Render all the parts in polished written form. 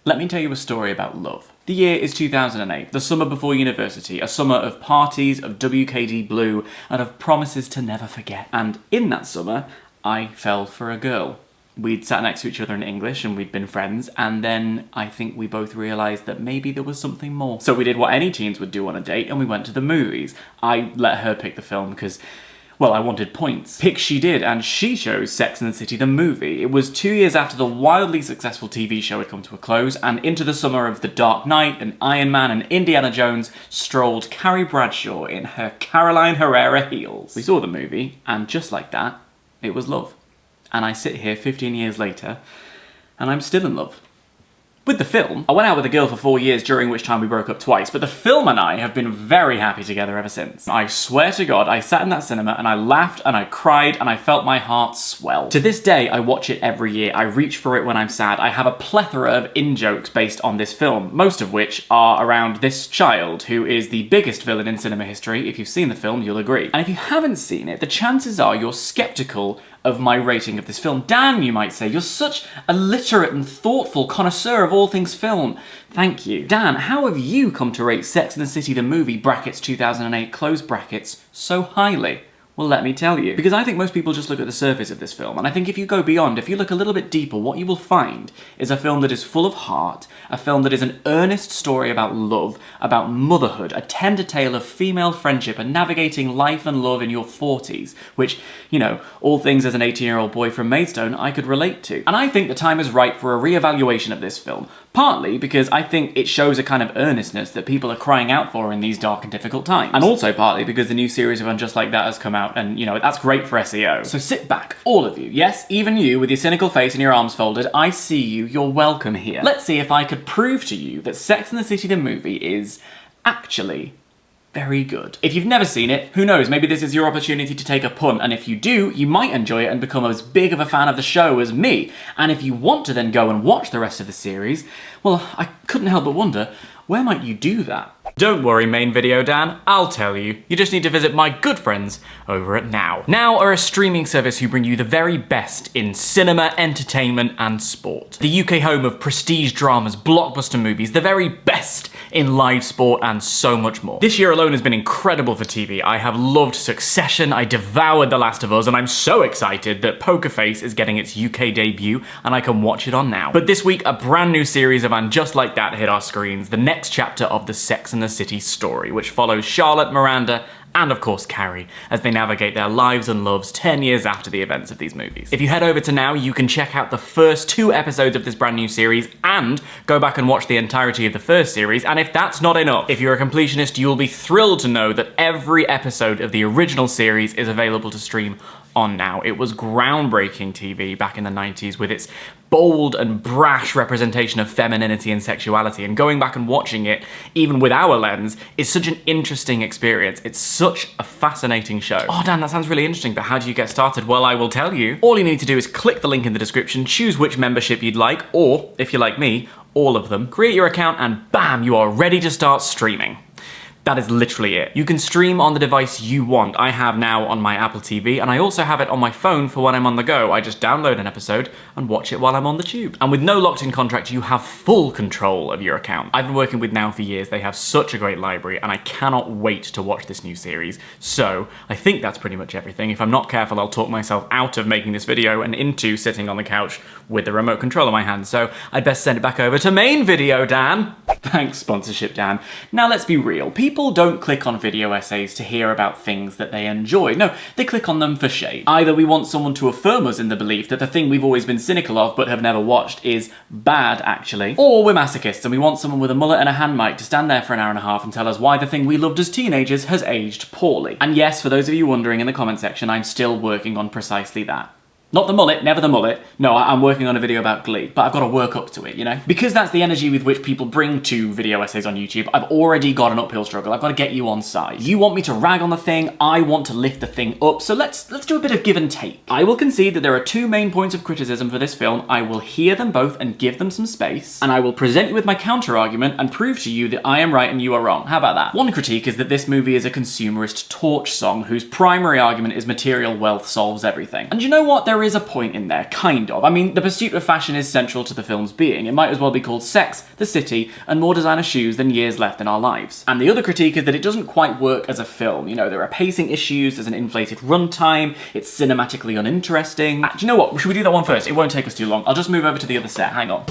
Let me tell you a story about love. The year is 2008, the summer before university, a summer of parties, of WKD Blue, and of promises to never forget. And in that summer, I fell for a girl. We'd sat next to each other in English and we'd been friends, and then I think we both realised that maybe there was something more. So we did what any teens would do on a date, and we went to the movies. I let her pick the film because, well, I wanted points. Pick she did, and she chose Sex and the City the movie. It was 2 years after the wildly successful TV show had come to a close, and into the summer of The Dark Knight and Iron Man and Indiana Jones strolled Carrie Bradshaw in her Caroline Herrera heels. We saw the movie, and just like that, it was love. And I sit here 15 years later, and I'm still in love. With the film, I went out with a girl for 4 years, during which time we broke up twice, but the film and I have been very happy together ever since. I swear to God, I sat in that cinema and I laughed and I cried and I felt my heart swell. To this day, I watch it every year. I reach for it when I'm sad. I have a plethora of in-jokes based on this film, most of which are around this child, who is the biggest villain in cinema history. If you've seen the film, you'll agree. And if you haven't seen it, the chances are you're skeptical of my rating of this film. Dan, you might say, you're such a literate and thoughtful connoisseur of all things film. Thank you. Dan, how have you come to rate Sex and the City the movie, brackets 2008, close brackets, so highly? Well, let me tell you. Because I think most people just look at the surface of this film, and I think if you go beyond, if you look a little bit deeper, what you will find is a film that is full of heart, a film that is an earnest story about love, about motherhood, a tender tale of female friendship and navigating life and love in your 40s, which, you know, all things as an 18-year-old boy from Maidstone I could relate to. And I think the time is right for a re-evaluation of this film, partly because I think it shows a kind of earnestness that people are crying out for in these dark and difficult times, and also partly because the new series of And Just Like That has come out, and, you know, that's great for SEO. So sit back, all of you. Yes, even you, with your cynical face and your arms folded, I see you, you're welcome here. Let's see if I could prove to you that Sex and the City the movie is actually very good. If you've never seen it, who knows, maybe this is your opportunity to take a punt, and if you do, you might enjoy it and become as big of a fan of the show as me. And if you want to then go and watch the rest of the series, well, I couldn't help but wonder, where might you do that? Don't worry, main video Dan, I'll tell you. You just need to visit my good friends over at Now. Now are a streaming service who bring you the very best in cinema, entertainment and sport. The UK home of prestige dramas, blockbuster movies, the very best in live sport and so much more. This year alone has been incredible for TV. I have loved Succession, I devoured The Last of Us, and I'm so excited that Poker Face is getting its UK debut and I can watch it on Now. But this week, a brand new series of And Just Like That hit our screens, the next chapter of the Sex and the City story, which follows Charlotte, Miranda, and of course Carrie, as they navigate their lives and loves 10 years after the events of these movies. If you head over to Now, you can check out the first 2 episodes of this brand new series and go back and watch the entirety of the first series, and if that's not enough, if you're a completionist, you'll be thrilled to know that every episode of the original series is available to stream on Now. It was groundbreaking TV back in the 90s with its bold and brash representation of femininity and sexuality, and going back and watching it, even with our lens, is such an interesting experience. It's such a fascinating show. Oh Dan, that sounds really interesting, but how do you get started? Well, I will tell you. All you need to do is click the link in the description, choose which membership you'd like, or, if you're like me, all of them, create your account, and bam, you are ready to start streaming. That is literally it. You can stream on the device you want. I have Now on my Apple TV, and I also have it on my phone for when I'm on the go. I just download an episode and watch it while I'm on the tube. And with no locked-in contract, you have full control of your account. I've been working with Now for years. They have such a great library, and I cannot wait to watch this new series. So, I think that's pretty much everything. If I'm not careful, I'll talk myself out of making this video and into sitting on the couch with the remote control in my hand. So, I'd best send it back over to main video, Dan. Thanks, sponsorship, Dan. Now let's be real. People don't click on video essays to hear about things that they enjoy. No, they click on them for shade. Either we want someone to affirm us in the belief that the thing we've always been cynical of but have never watched is bad, actually, or we're masochists and we want someone with a mullet and a hand mic to stand there for an hour and a half and tell us why the thing we loved as teenagers has aged poorly. And yes, for those of you wondering in the comment section, I'm still working on precisely that. Not the mullet, never the mullet. No, I'm working on a video about Glee, but I've got to work up to it, you know? Because that's the energy with which people bring to video essays on YouTube, I've already got an uphill struggle. I've got to get you on side. You want me to rag on the thing, I want to lift the thing up, so let's do a bit of give and take. I will concede that there are 2 main points of criticism for this film. I will hear them both and give them some space, and I will present you with my counter-argument and prove to you that I am right and you are wrong. How about that? One critique is that this movie is a consumerist torch song whose primary argument is material wealth solves everything. And you know what? There there is a point in there, kind of. I mean, the pursuit of fashion is central to the film's being. It might as well be called Sex, the City, and more designer shoes than years left in our lives. And the other critique is that it doesn't quite work as a film. You know, there are pacing issues, there's an inflated runtime, it's cinematically uninteresting. Do you know what? Should we do that one first? It won't take us too long. I'll just move over to the other set, hang on.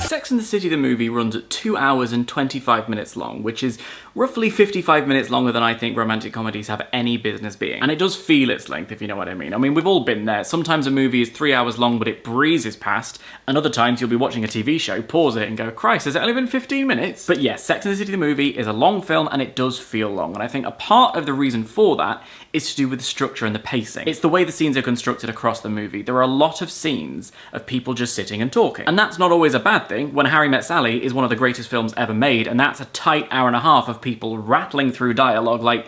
Sex and the City the movie runs at 2 hours and 25 minutes long, which is roughly 55 minutes longer than I think romantic comedies have any business being. And it does feel its length, if you know what I mean. I mean, we've all been there. Sometimes a movie is 3 hours long, but it breezes past, and other times you'll be watching a TV show, pause it and go, Christ, has it only been 15 minutes? But yes, Sex and the City the movie is a long film, and it does feel long. And I think a part of the reason for that is to do with the structure and the pacing. It's the way the scenes are constructed across the movie. There are a lot of scenes of people just sitting and talking. And that's not always a bad thing. When Harry Met Sally is one of the greatest films ever made, and that's a tight hour and a half of people rattling through dialogue like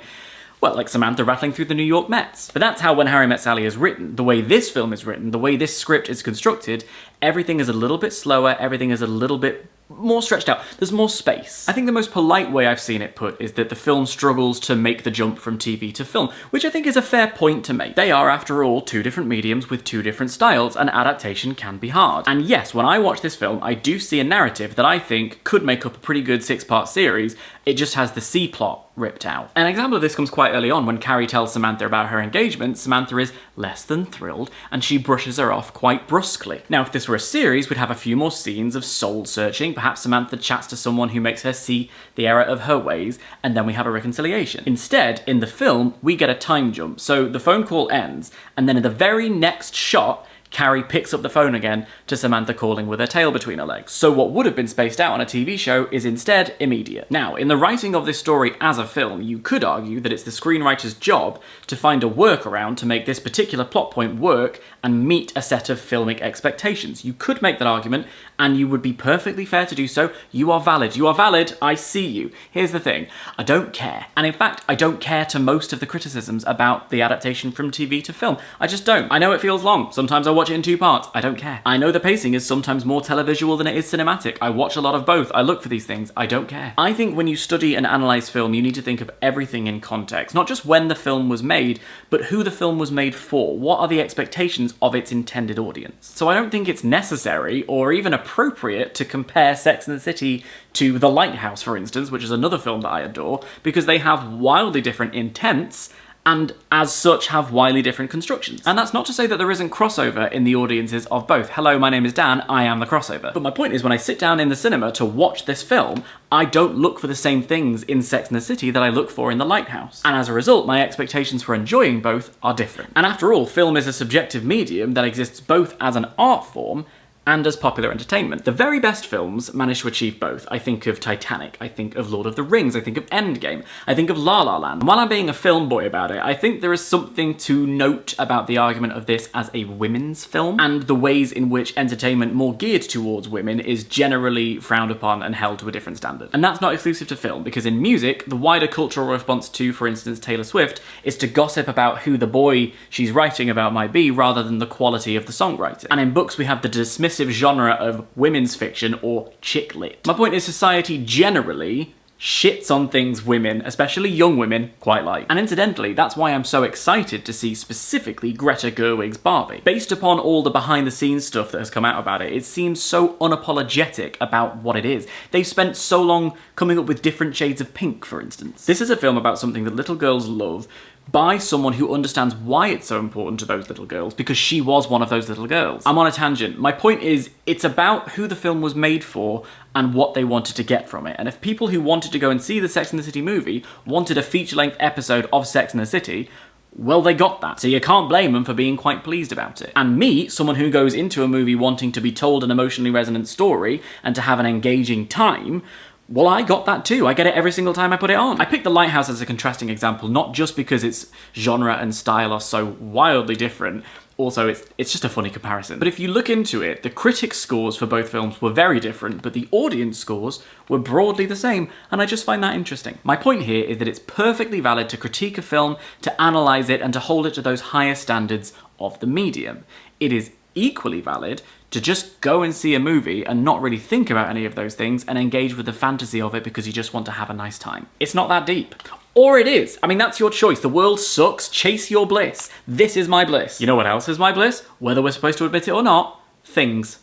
Samantha rattling through the New York Mets. But that's how When Harry Met Sally is written. The way this film is written, the way this script is constructed, everything is a little bit slower, everything is a little bit more stretched out. There's more space. I think the most polite way I've seen it put is that the film struggles to make the jump from TV to film, which I think is a fair point to make. They are, after all, two different mediums with two different styles, and adaptation can be hard. And yes, when I watch this film, I do see a narrative that I think could make up a pretty good 6-part series. It just has the C plot ripped out. An example of this comes quite early on when Carrie tells Samantha about her engagement. Samantha is less than thrilled, and she brushes her off quite brusquely. Now, if this were a series, we'd have a few more scenes of soul-searching. Perhaps Samantha chats to someone who makes her see the error of her ways, and then we have a reconciliation. Instead, in the film, we get a time jump. So the phone call ends, and then in the very next shot, Carrie picks up the phone again to Samantha calling with her tail between her legs. So what would have been spaced out on a TV show is instead immediate. Now, in the writing of this story as a film, you could argue that it's the screenwriter's job to find a workaround to make this particular plot point work and meet a set of filmic expectations. You could make that argument, and you would be perfectly fair to do so. You are valid. You are valid. I see you. Here's the thing. I don't care. And in fact, I don't care to most of the criticisms about the adaptation from TV to film. I just don't. I know it feels long. Sometimes I watch it in 2 parts. I don't care. I know the pacing is sometimes more televisual than it is cinematic. I watch a lot of both. I look for these things. I don't care. I think when you study and analyse film, you need to think of everything in context. Not just when the film was made, but who the film was made for. What are the expectations of its intended audience? So I don't think it's necessary or even appropriate to compare Sex and the City to The Lighthouse, for instance, which is another film that I adore, because they have wildly different intents and as such have wildly different constructions. And that's not to say that there isn't crossover in the audiences of both. Hello, my name is Dan, I am the crossover. But my point is, when I sit down in the cinema to watch this film, I don't look for the same things in Sex and the City that I look for in The Lighthouse. And as a result, my expectations for enjoying both are different. And after all, film is a subjective medium that exists both as an art form and as popular entertainment. The very best films manage to achieve both. I think of Titanic, I think of Lord of the Rings, I think of Endgame, I think of La La Land. And while I'm being a film boy about it, I think there is something to note about the argument of this as a women's film, and the ways in which entertainment more geared towards women is generally frowned upon and held to a different standard. And that's not exclusive to film, because in music, the wider cultural response to, for instance, Taylor Swift, is to gossip about who the boy she's writing about might be, rather than the quality of the songwriting. And in books, we have the dismissive genre of women's fiction or chick lit. My point is, society generally shits on things women, especially young women, quite like. And incidentally, that's why I'm so excited to see specifically Greta Gerwig's Barbie. Based upon all the behind the scenes stuff that has come out about it, it seems so unapologetic about what it is. They've spent so long coming up with different shades of pink, for instance. This is a film about something that little girls love, by someone who understands why it's so important to those little girls, because she was one of those little girls. I'm on a tangent. My point is, it's about who the film was made for and what they wanted to get from it. And if people who wanted to go and see the Sex and the City movie wanted a feature-length episode of Sex and the City, well, they got that. So you can't blame them for being quite pleased about it. And me, someone who goes into a movie wanting to be told an emotionally resonant story and to have an engaging time, well, I got that too. I get it every single time I put it on. I picked The Lighthouse as a contrasting example, not just because its genre and style are so wildly different. Also, it's just a funny comparison. But if you look into it, the critics' scores for both films were very different, but the audience scores were broadly the same, and I just find that interesting. My point here is that it's perfectly valid to critique a film, to analyse it, and to hold it to those higher standards of the medium. It is equally valid to just go and see a movie and not really think about any of those things and engage with the fantasy of it because you just want to have a nice time. It's not that deep. Or it is. I mean, that's your choice. The world sucks. Chase your bliss. This is my bliss. You know what else is my bliss? Whether we're supposed to admit it or not, things.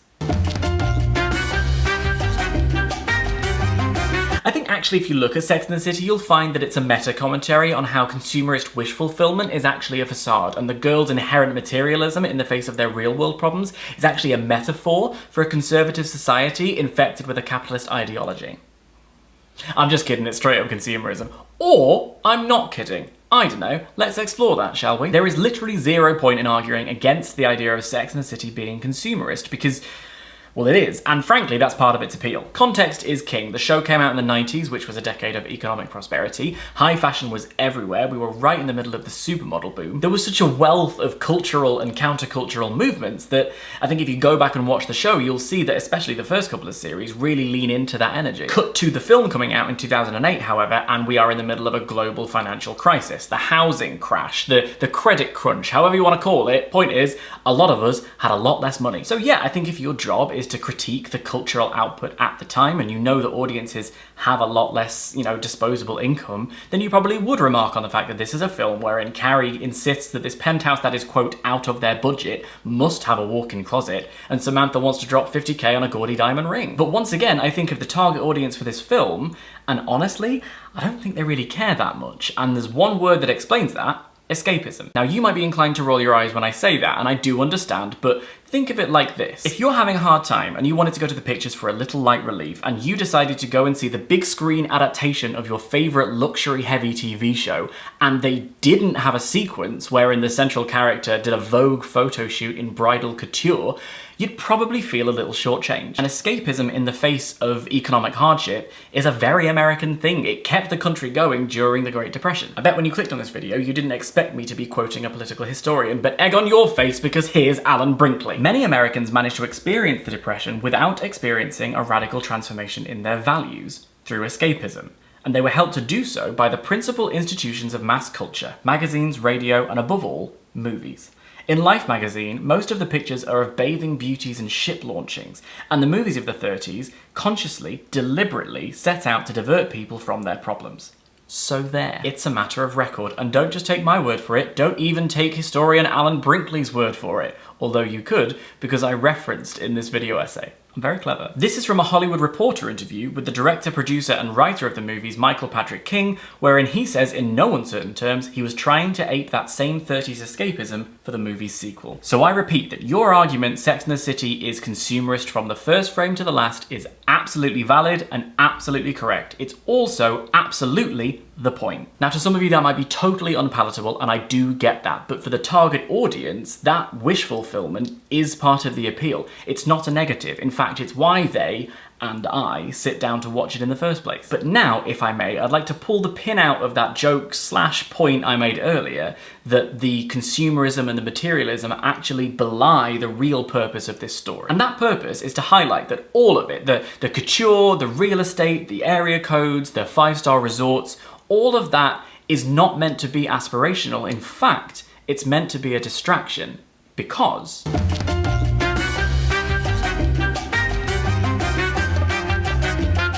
I think actually if you look at Sex and the City, you'll find that it's a meta-commentary on how consumerist wish fulfillment is actually a facade, and the girls' inherent materialism in the face of their real-world problems is actually a metaphor for a conservative society infected with a capitalist ideology. I'm just kidding, it's straight up consumerism. Or, I'm not kidding. I don't know, let's explore that, shall we? There is literally zero point in arguing against the idea of Sex and the City being consumerist, because, well, it is, and frankly, that's part of its appeal. Context is king. The show came out in the 90s, which was a decade of economic prosperity. High fashion was everywhere. We were right in the middle of the supermodel boom. There was such a wealth of cultural and countercultural movements that I think if you go back and watch the show, you'll see that especially the first couple of series really lean into that energy. Cut to the film coming out in 2008, however, and we are in the middle of a global financial crisis. The housing crash, the credit crunch, however you want to call it. Point is, a lot of us had a lot less money. So yeah, I think if your job is to critique the cultural output at the time, and you know that audiences have a lot less, disposable income, then you probably would remark on the fact that this is a film wherein Carrie insists that this penthouse that is, quote, out of their budget must have a walk-in closet, and Samantha wants to drop 50k on a gaudy diamond ring. But once again, I think of the target audience for this film, and honestly, I don't think they really care that much, and there's one word that explains that: escapism. Now, you might be inclined to roll your eyes when I say that, and I do understand, but think of it like this. If you're having a hard time and you wanted to go to the pictures for a little light relief, and you decided to go and see the big screen adaptation of your favourite luxury-heavy TV show, and they didn't have a sequence wherein the central character did a Vogue photo shoot in bridal couture, you'd probably feel a little shortchanged. And escapism in the face of economic hardship is a very American thing. It kept the country going during the Great Depression. I bet when you clicked on this video, you didn't expect me to be quoting a political historian, but egg on your face because here's Alan Brinkley. Many Americans managed to experience the Depression without experiencing a radical transformation in their values through escapism. And they were helped to do so by the principal institutions of mass culture: magazines, radio, and above all, movies. In Life magazine, most of the pictures are of bathing beauties and ship launchings, and the movies of the 30s consciously, deliberately set out to divert people from their problems. So there. It's a matter of record, and don't just take my word for it, don't even take historian Alan Brinkley's word for it, although you could, because I referenced in this video essay. I'm very clever. This is from a Hollywood Reporter interview with the director, producer, and writer of the movies, Michael Patrick King, wherein he says in no uncertain terms he was trying to ape that same 30s escapism for the movie's sequel. So I repeat that your argument Sex and the City is consumerist from the first frame to the last is absolutely valid and absolutely correct. It's also absolutely the point. Now, to some of you that might be totally unpalatable, and I do get that, but for the target audience, that wish fulfillment is part of the appeal. It's not a negative. In fact, it's why they and I sit down to watch it in the first place. But now, if I may, I'd like to pull the pin out of that joke / point I made earlier that the consumerism and the materialism actually belie the real purpose of this story. And that purpose is to highlight that all of it, the couture, the real estate, the area codes, the 5-star resorts, all of that is not meant to be aspirational. In fact, it's meant to be a distraction because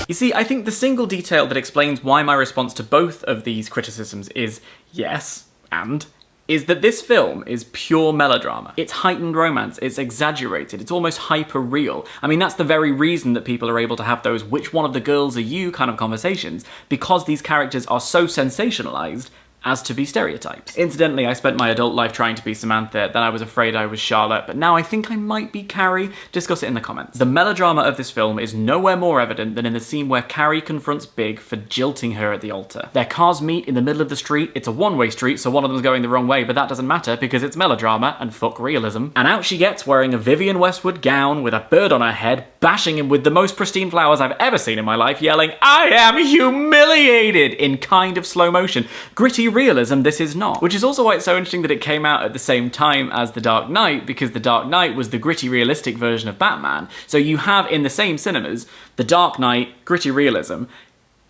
you see, I think the single detail that explains why my response to both of these criticisms is yes, and is that this film is pure melodrama. It's heightened romance, it's exaggerated, it's almost hyper-real. I mean, that's the very reason that people are able to have those "which one of the girls are you" kind of conversations, because these characters are so sensationalized as to be stereotypes. Incidentally, I spent my adult life trying to be Samantha, then I was afraid I was Charlotte, but now I think I might be Carrie. Discuss it in the comments. The melodrama of this film is nowhere more evident than in the scene where Carrie confronts Big for jilting her at the altar. Their cars meet in the middle of the street. It's a one-way street, so one of them's going the wrong way, but that doesn't matter because it's melodrama and fuck realism. And out she gets wearing a Vivienne Westwood gown with a bird on her head, bashing him with the most pristine flowers I've ever seen in my life, yelling, "I am humiliated!" in kind of slow motion. Gritty realism this is not. Which is also why it's so interesting that it came out at the same time as The Dark Knight, because The Dark Knight was the gritty realistic version of Batman. So you have in the same cinemas The Dark Knight, gritty realism,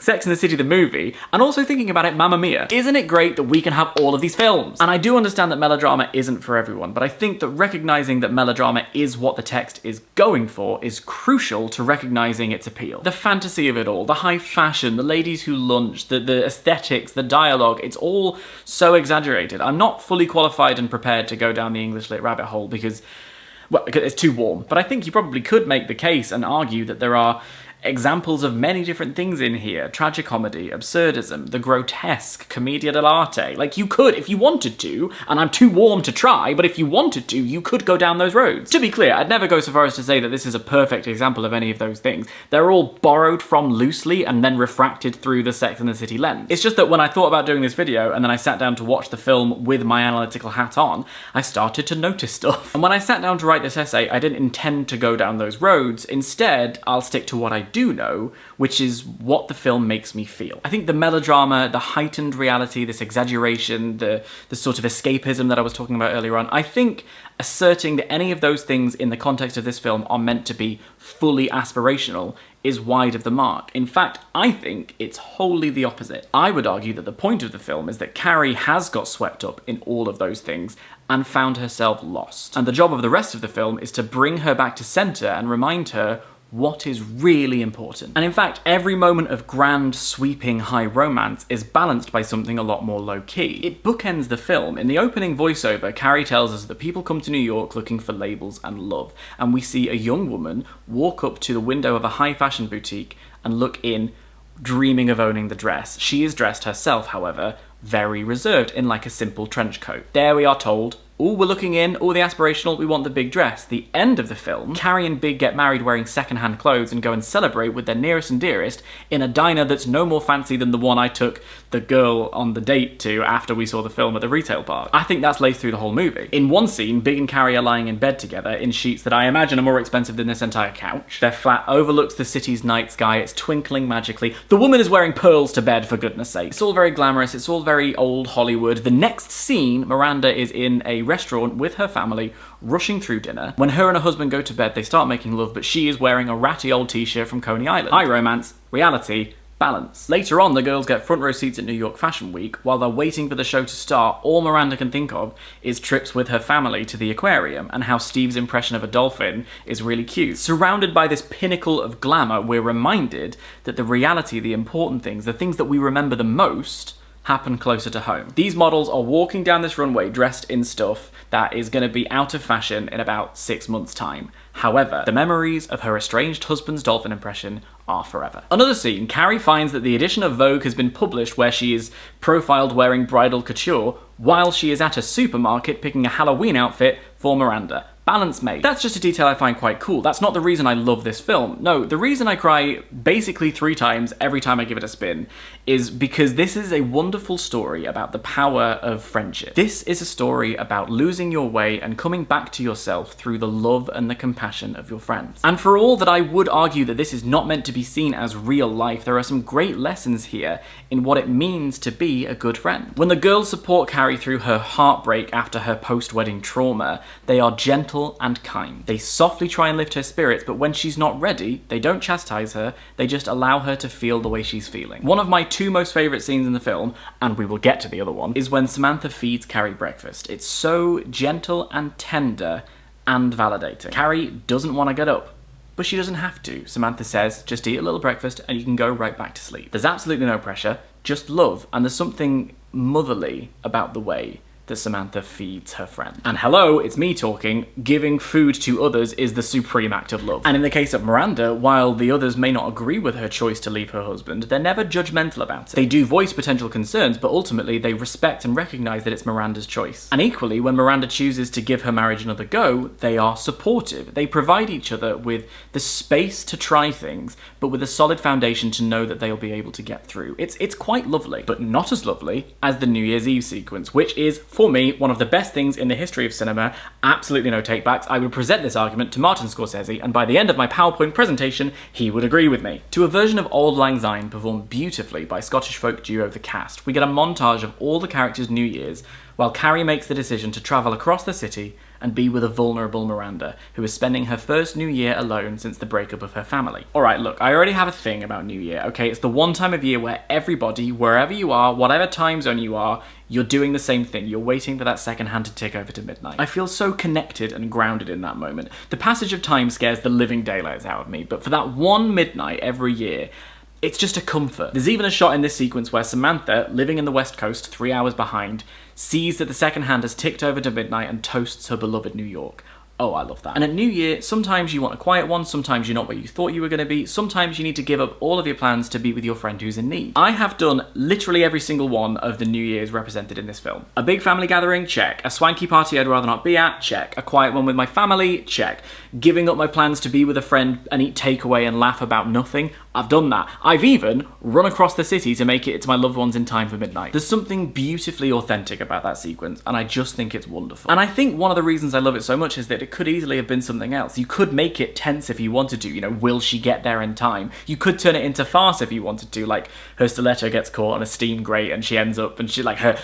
Sex and the City the movie, and also thinking about it, Mamma Mia. Isn't it great that we can have all of these films? And I do understand that melodrama isn't for everyone, but I think that recognizing that melodrama is what the text is going for is crucial to recognizing its appeal. The fantasy of it all, the high fashion, the ladies who lunch, the aesthetics, the dialogue, it's all so exaggerated. I'm not fully qualified and prepared to go down the English lit rabbit hole because it's too warm. But I think you probably could make the case and argue that there are examples of many different things in here. Tragicomedy, absurdism, the grotesque, commedia dell'arte. Like, you could, if you wanted to, and I'm too warm to try, but if you wanted to, you could go down those roads. To be clear, I'd never go so far as to say that this is a perfect example of any of those things. They're all borrowed from loosely and then refracted through the Sex and the City lens. It's just that when I thought about doing this video and then I sat down to watch the film with my analytical hat on, I started to notice stuff. And when I sat down to write this essay, I didn't intend to go down those roads. Instead, I'll stick to what I do know, which is what the film makes me feel. I think the melodrama, the heightened reality, this exaggeration, the sort of escapism that I was talking about earlier on, I think asserting that any of those things in the context of this film are meant to be fully aspirational is wide of the mark. In fact, I think it's wholly the opposite. I would argue that the point of the film is that Carrie has got swept up in all of those things and found herself lost. And the job of the rest of the film is to bring her back to center and remind her what is really important. And in fact, every moment of grand, sweeping, high romance is balanced by something a lot more low-key. It bookends the film. In the opening voiceover, Carrie tells us that people come to New York looking for labels and love, and we see a young woman walk up to the window of a high-fashion boutique and look in, dreaming of owning the dress. She is dressed herself, however, very reserved in like a simple trench coat. There we are told, oh, we're looking in, oh, the aspirational, we want the big dress. The end of the film, Carrie and Big get married wearing second-hand clothes and go and celebrate with their nearest and dearest in a diner that's no more fancy than the one I took the girl on the date to after we saw the film at the retail park. I think that's laced through the whole movie. In one scene, Big and Carrie are lying in bed together in sheets that I imagine are more expensive than this entire couch. Their flat overlooks the city's night sky, it's twinkling magically. The woman is wearing pearls to bed, for goodness sake. It's all very glamorous, it's all very old Hollywood. The next scene, Miranda is in a restaurant with her family, rushing through dinner. When her and her husband go to bed, they start making love, but she is wearing a ratty old t-shirt from Coney Island. High romance, reality, balance. Later on, the girls get front row seats at New York Fashion Week. While they're waiting for the show to start, all Miranda can think of is trips with her family to the aquarium and how Steve's impression of a dolphin is really cute. Surrounded by this pinnacle of glamour, we're reminded that the reality, the important things, the things that we remember the most, happen closer to home. These models are walking down this runway dressed in stuff that is going to be out of fashion in about 6 months' time. However, the memories of her estranged husband's dolphin impression are forever. Another scene, Carrie finds that the edition of Vogue has been published where she is profiled wearing bridal couture while she is at a supermarket picking a Halloween outfit for Miranda. Balance made. That's just a detail I find quite cool. That's not the reason I love this film. No, the reason I cry basically 3 times every time I give it a spin is because this is a wonderful story about the power of friendship. This is a story about losing your way and coming back to yourself through the love and the compassion of your friends. And for all that I would argue that this is not meant to be seen as real life, there are some great lessons here in what it means to be a good friend. When the girls support Carrie through her heartbreak after her post-wedding trauma, they are gentle and kind. They softly try and lift her spirits, but when she's not ready, they don't chastise her, they just allow her to feel the way she's feeling. One of my 2 most favourite scenes in the film, and we will get to the other one, is when Samantha feeds Carrie breakfast. It's so gentle and tender and validating. Carrie doesn't want to get up, but she doesn't have to. Samantha says, just eat a little breakfast and you can go right back to sleep. There's absolutely no pressure, just love, and there's something motherly about the way that Samantha feeds her friend. And hello, it's me talking, giving food to others is the supreme act of love. And in the case of Miranda, while the others may not agree with her choice to leave her husband, they're never judgmental about it. They do voice potential concerns, but ultimately they respect and recognise that it's Miranda's choice. And equally, when Miranda chooses to give her marriage another go, they are supportive. They provide each other with the space to try things, but with a solid foundation to know that they'll be able to get through. It's quite lovely, but not as lovely as the New Year's Eve sequence, which is, for me, one of the best things in the history of cinema. Absolutely no takebacks. I would present this argument to Martin Scorsese, and by the end of my PowerPoint presentation, he would agree with me. To a version of Auld Lang Syne performed beautifully by Scottish folk duo The Cast, we get a montage of all the characters' New Year's, while Carrie makes the decision to travel across the city and be with a vulnerable Miranda, who is spending her first New Year alone since the breakup of her family. Alright, look, I already have a thing about New Year, okay? It's the one time of year where everybody, wherever you are, whatever time zone you are, you're doing the same thing. You're waiting for that second hand to tick over to midnight. I feel so connected and grounded in that moment. The passage of time scares the living daylights out of me, but for that one midnight every year, it's just a comfort. There's even a shot in this sequence where Samantha, living in the West Coast, 3 hours behind, sees that the second hand has ticked over to midnight and toasts her beloved New York. Oh, I love that. And at New Year, sometimes you want a quiet one, sometimes you're not where you thought you were going to be, sometimes you need to give up all of your plans to be with your friend who's in need. I have done literally every single one of the New Year's represented in this film. A big family gathering? Check. A swanky party I'd rather not be at? Check. A quiet one with my family? Check. Giving up my plans to be with a friend and eat takeaway and laugh about nothing? I've done that. I've even run across the city to make it to my loved ones in time for midnight. There's something beautifully authentic about that sequence, and I just think it's wonderful. And I think one of the reasons I love it so much is that it could easily have been something else. You could make it tense if you wanted to, you know, will she get there in time? You could turn it into farce if you wanted to, like her stiletto gets caught on a steam grate and she ends up and she like her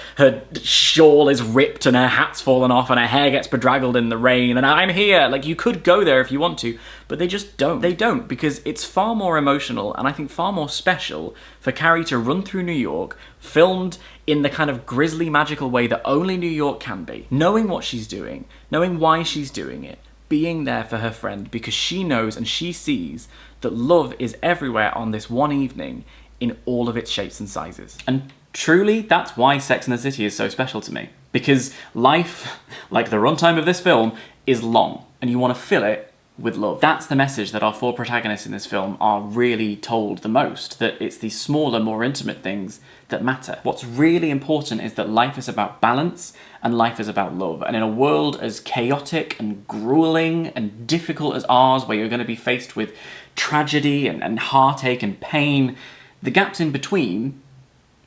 shawl is ripped and her hat's fallen off and her hair gets bedraggled in the rain and I'm here. Like you could go there if you want to, but they just don't. They don't, because it's far more emotional and I think far more special for Carrie to run through New York, filmed in the kind of grisly, magical way that only New York can be, knowing what she's doing, knowing why she's doing it, being there for her friend because she knows and she sees that love is everywhere on this one evening in all of its shapes and sizes. And truly, that's why Sex and the City is so special to me. Because life, like the runtime of this film, is long, and you want to fill it with love. That's the message that our four protagonists in this film are really told the most, that it's these smaller, more intimate things that matter. What's really important is that life is about balance and life is about love. And in a world as chaotic and grueling and difficult as ours, where you're going to be faced with tragedy and heartache and pain, the gaps in between,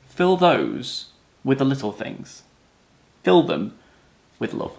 fill those with the little things. Fill them with love.